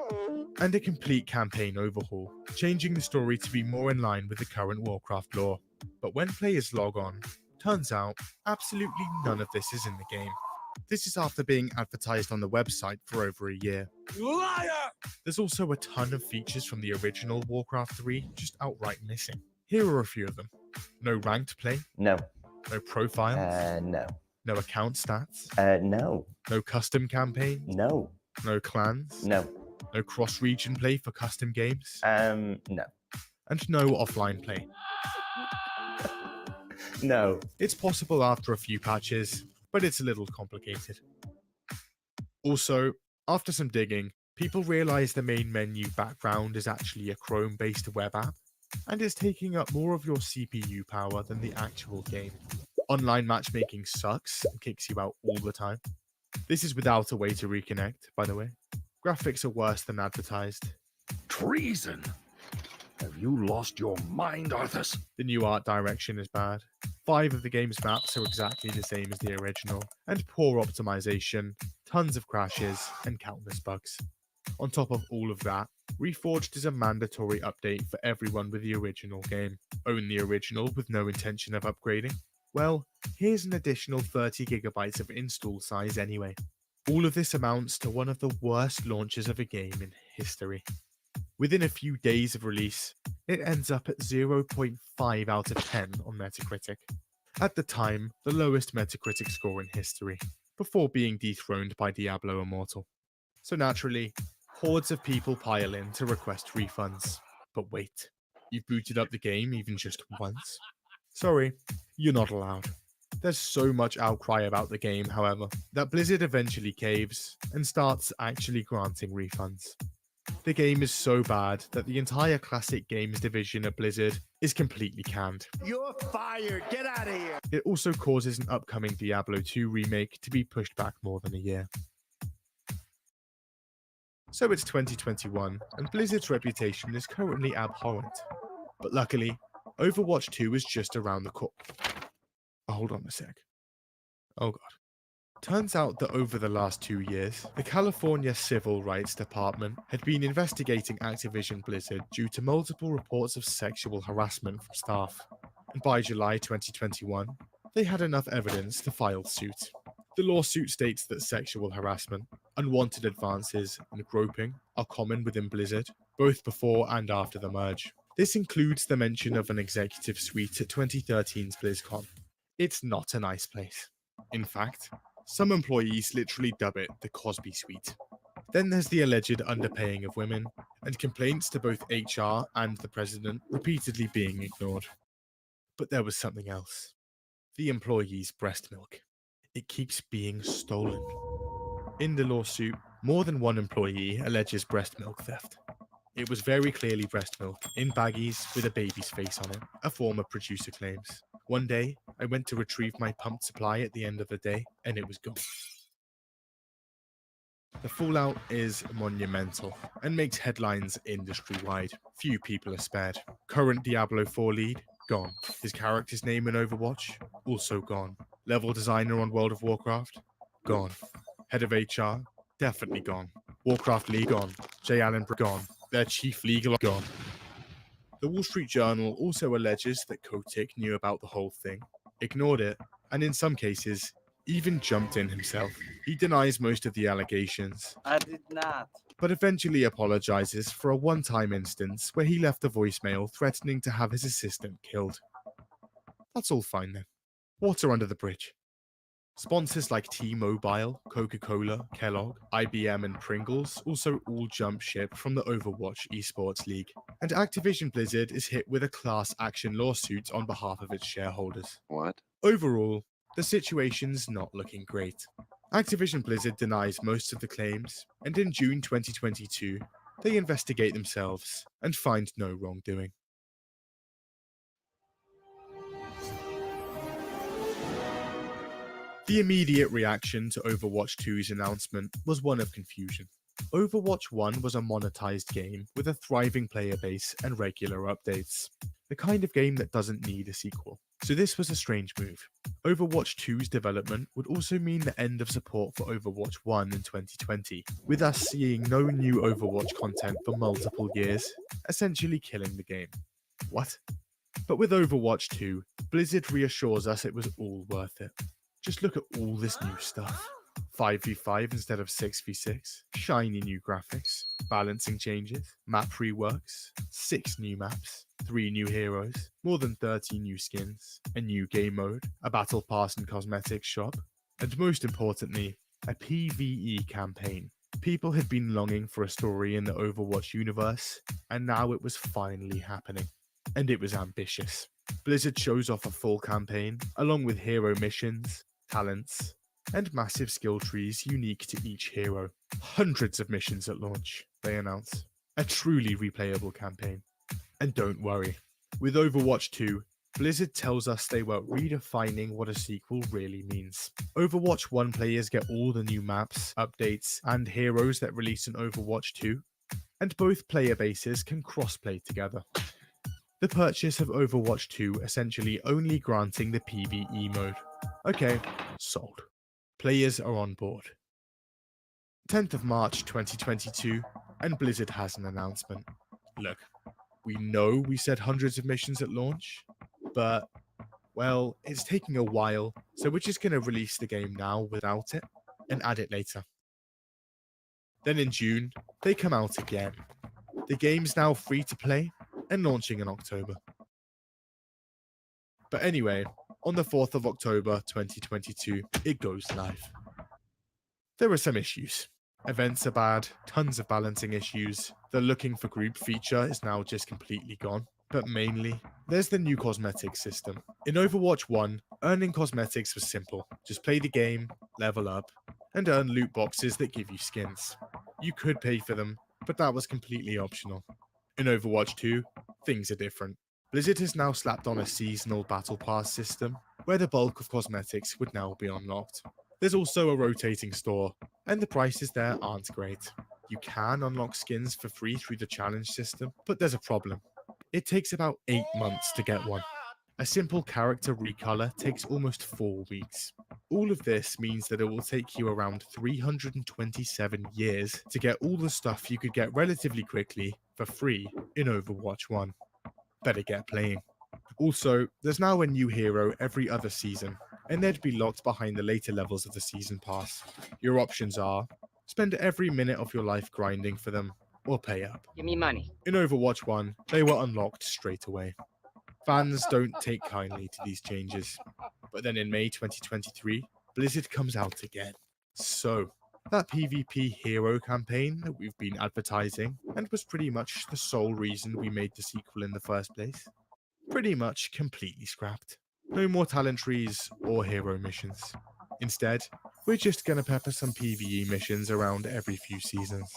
S2: and a complete campaign overhaul, changing the story to be more in line with the current Warcraft lore. But when players log on, turns out absolutely none of this is in the game. This is after being advertised on the website for over a year. Liar! There's also a ton of features from the original Warcraft 3 just outright missing. Here are a few of them. No ranked play?
S13: No.
S2: No profiles?
S13: No.
S2: No account stats?
S13: No.
S2: No custom campaign?
S13: No.
S2: No clans?
S13: No.
S2: No cross-region play for custom games?
S13: No.
S2: And no offline play?
S13: No.
S2: It's possible after a few patches, but it's a little complicated. Also, after some digging, people realize the main menu background is actually a Chrome-based web app, and is taking up more of your CPU power than the actual game. Online matchmaking sucks and kicks you out all the time. This is without a way to reconnect, by the way. Graphics are worse than advertised.
S14: Treason! Have you lost your mind, Arthas?
S2: The new art direction is bad. 5 of the game's maps are exactly the same as the original, and poor optimization, tons of crashes, and countless bugs. On top of all of that, Reforged is a mandatory update for everyone with the original game. Own the original with no intention of upgrading? Well, here's an additional 30 gigabytes of install size anyway. All of this amounts to one of the worst launches of a game in history. Within a few days of release, it ends up at 0.5 out of 10 on Metacritic. At the time, the lowest Metacritic score in history, before being dethroned by Diablo Immortal. So naturally, hordes of people pile in to request refunds. But wait, You've booted up the game even just once? Sorry, you're not allowed. There's so much outcry about the game, however, that Blizzard eventually caves and starts actually granting refunds. The game is so bad that the entire classic games division at Blizzard is completely canned.
S14: You're fired. Get out of here.
S2: It also causes an upcoming Diablo 2 remake to be pushed back more than a year. So it's 2021, and Blizzard's reputation is currently abhorrent. But luckily, Overwatch 2 is just around the corner. Hold on a sec. Oh god. Turns out that over the last 2 years, the California Civil Rights Department had been investigating Activision Blizzard due to multiple reports of sexual harassment from staff. And by July 2021, they had enough evidence to file suit. The lawsuit states that sexual harassment, unwanted advances, and groping are common within Blizzard, both before and after the merge. This includes the mention of an executive suite at 2013's BlizzCon. It's not a nice place. In fact, some employees literally dub it the Cosby Suite. Then there's the alleged underpaying of women, and complaints to both HR and the president repeatedly being ignored. But there was something else. The employees' breast milk. It keeps being stolen. In the lawsuit, more than one employee alleges breast milk theft. It was very clearly breast milk, in baggies with a baby's face on it, a former producer claims. One day, I went to retrieve my pumped supply at the end of the day, and it was gone. The fallout is monumental, and makes headlines industry-wide. Few people are spared. Current Diablo 4 lead, gone. His character's name in Overwatch, also gone. Level designer on World of Warcraft, gone. Head of HR, definitely gone. Warcraft League, gone. J. Allen, gone. Their chief legal, gone. The Wall Street Journal also alleges that Kotick knew about the whole thing, ignored it, and in some cases, even jumped in himself. He denies most of the allegations.
S10: I did not.
S2: But eventually apologizes for a one-time instance where he left a voicemail threatening to have his assistant killed. That's all fine then. Water under the bridge. Sponsors like T-Mobile, Coca-Cola, Kellogg, IBM and Pringles also all jump ship from the Overwatch esports league. And Activision Blizzard is hit with a class action lawsuit on behalf of its shareholders.
S10: What?
S2: Overall, the situation's not looking great. Activision Blizzard denies most of the claims, and in June 2022, they investigate themselves and find no wrongdoing. The immediate reaction to Overwatch 2's announcement was one of confusion. Overwatch 1 was a monetized game with a thriving player base and regular updates, the kind of game that doesn't need a sequel. So this was a strange move. Overwatch 2's development would also mean the end of support for Overwatch 1 in 2020, with us seeing no new Overwatch content for multiple years, essentially killing the game. What? But with Overwatch 2, Blizzard reassures us it was all worth it. Just look at all this new stuff. 5v5 instead of 6v6, shiny new graphics, balancing changes, map reworks, 6 new maps, 3 new heroes, more than 30 new skins, a new game mode, a battle pass and cosmetics shop, and most importantly, a PvE campaign. People had been longing for a story in the Overwatch universe, and now it was finally happening. And it was ambitious. Blizzard shows off a full campaign, along with hero missions, talents, and massive skill trees unique to each hero. Hundreds of missions at launch, they announce. A truly replayable campaign. And don't worry, with Overwatch 2, Blizzard tells us they were redefining what a sequel really means. Overwatch 1 players get all the new maps, updates, and heroes that release in Overwatch 2, and both player bases can cross-play together. The purchase of Overwatch 2 essentially only granting the PvE mode. Okay, sold. Players are on board. 10th of March 2022, and Blizzard has an announcement. Look, we know we said hundreds of missions at launch, but, well, it's taking a while, so we're just going to release the game now without it, and add it later. Then in June, they come out again. The game's now free to play, and launching in October. But anyway, on the 4th of October 2022, it goes live. There are some issues. Events are bad, tons of balancing issues, the looking for group feature is now just completely gone. But mainly, there's the new cosmetics system. In Overwatch 1, earning cosmetics was simple. Just play the game, level up, and earn loot boxes that give you skins. You could pay for them, but that was completely optional. In Overwatch 2, things are different. Blizzard has now slapped on a seasonal battle pass system, where the bulk of cosmetics would now be unlocked. There's also a rotating store, and the prices there aren't great. You can unlock skins for free through the challenge system, but there's a problem. It takes about 8 months to get one. A simple character recolor takes almost 4 weeks. All of this means that it will take you around 327 years to get all the stuff you could get relatively quickly for free in Overwatch 1. Better get playing. Also, there's now a new hero every other season, and they'd be locked behind the later levels of the season pass. Your options are, spend every minute of your life grinding for them, or pay up.
S13: Give me money.
S2: In Overwatch 1, they were unlocked straight away. Fans don't take kindly to these changes. But then in May 2023, Blizzard comes out again. So, that PvP hero campaign that we've been advertising, and was pretty much the sole reason we made the sequel in the first place, pretty much completely scrapped. No more talent trees or hero missions. Instead, we're just gonna pepper some PvE missions around every few seasons.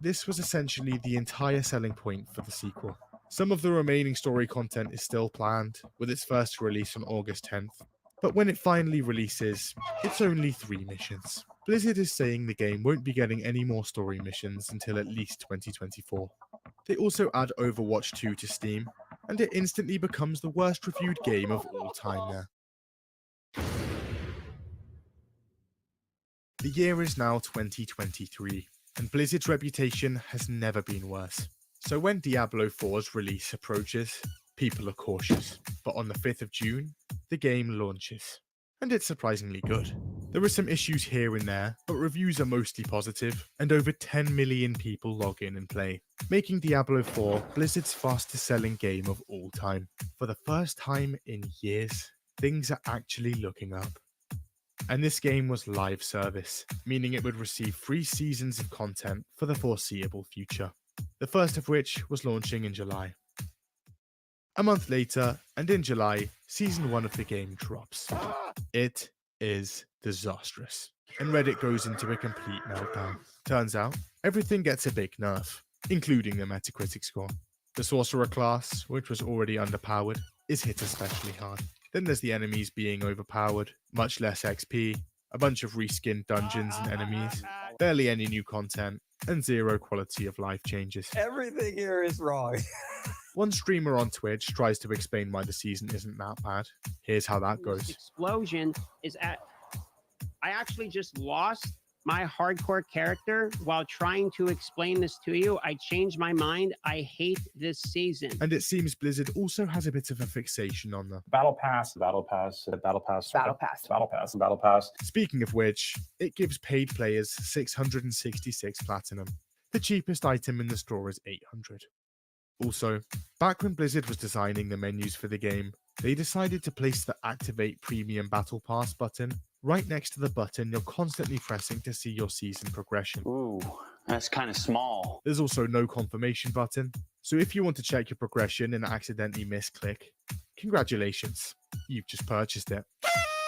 S2: This was essentially the entire selling point for the sequel. Some of the remaining story content is still planned, with its first release on August 10th. But when it finally releases, it's only 3 missions. Blizzard is saying the game won't be getting any more story missions until at least 2024. They also add Overwatch 2 to Steam, and it instantly becomes the worst reviewed game of all time there. The year is now 2023. And Blizzard's reputation has never been worse. So when Diablo 4's release approaches, people are cautious. But on the 5th of June, the game launches. And it's surprisingly good. There are some issues here and there, but reviews are mostly positive, and over 10 million people log in and play, making Diablo 4 Blizzard's fastest selling game of all time. For the first time in years, things are actually looking up. And this game was live service, meaning it would receive 3 seasons of content for the foreseeable future, the first of which was launching in July. A month later, and in July, Season 1 of the game drops. It is disastrous, and Reddit goes into a complete meltdown. Turns out, everything gets a big nerf, including the Metacritic score. The Sorcerer class, which was already underpowered, is hit especially hard. Then there's the enemies being overpowered, much less XP, a bunch of reskinned dungeons and enemies, barely any new content, and 0 quality of life changes.
S15: Everything here is wrong.
S2: One streamer on Twitch tries to explain why the season isn't that bad. Here's how that goes.
S16: Explosion is at... I actually just lost my hardcore character while trying to explain this to you. I changed my mind. I hate this season.
S2: And it seems Blizzard also has a bit of a fixation on the
S17: Battle Pass, Battle Pass, Battle Pass,
S15: Battle Pass.
S17: Battle Pass, Battle Pass.
S2: Speaking of which, it gives paid players 666 platinum. The cheapest item in the store is 800. Also, back when Blizzard was designing the menus for the game, they decided to place the Activate Premium Battle Pass button right next to the button you're constantly pressing to see your season progression.
S15: Ooh, that's kind of small.
S2: There's also no confirmation button, so if you want to check your progression and accidentally misclick, congratulations, you've just purchased it.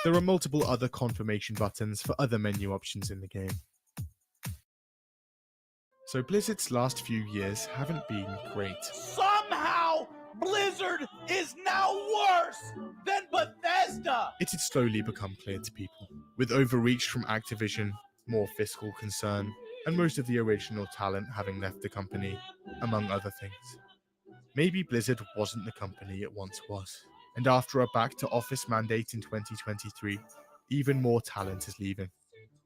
S2: There are multiple other confirmation buttons for other menu options in the game. So Blizzard's last few years haven't been great.
S15: Somehow, Blizzard is now worse than Bethesda!
S2: It had slowly become clear to people, with overreach from Activision, more fiscal concern, and most of the original talent having left the company, among other things. Maybe Blizzard wasn't the company it once was, and after a back-to-office mandate in 2023, even more talent is leaving.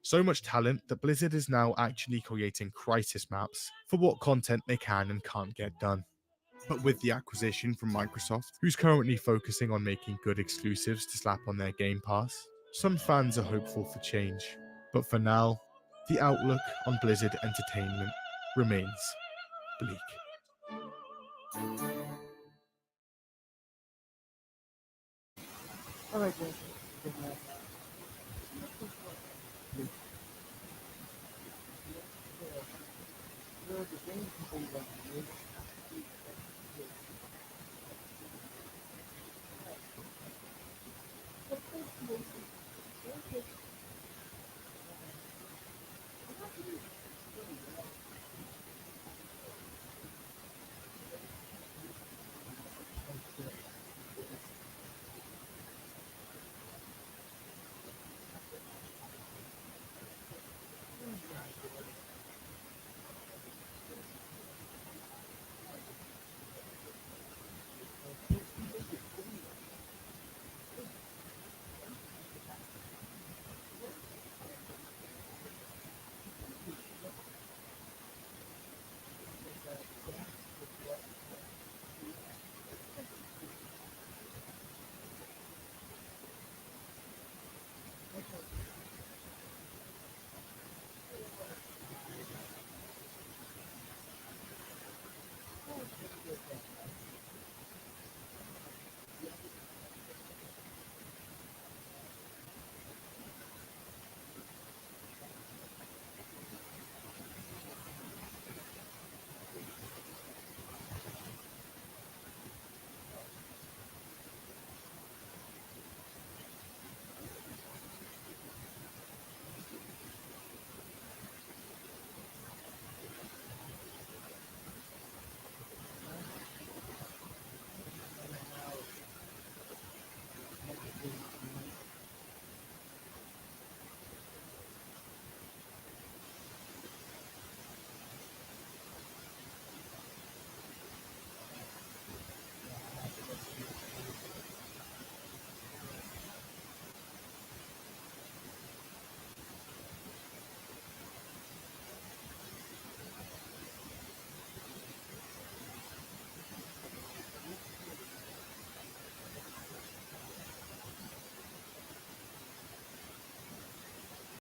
S2: So much talent that Blizzard is now actually creating crisis maps for what content they can and can't get done. But with the acquisition from Microsoft, who's currently focusing on making good exclusives to slap on their Game Pass, some fans are hopeful for change. But for now, the outlook on Blizzard Entertainment remains bleak.
S1: All right, guys. Good night. the game people want to use.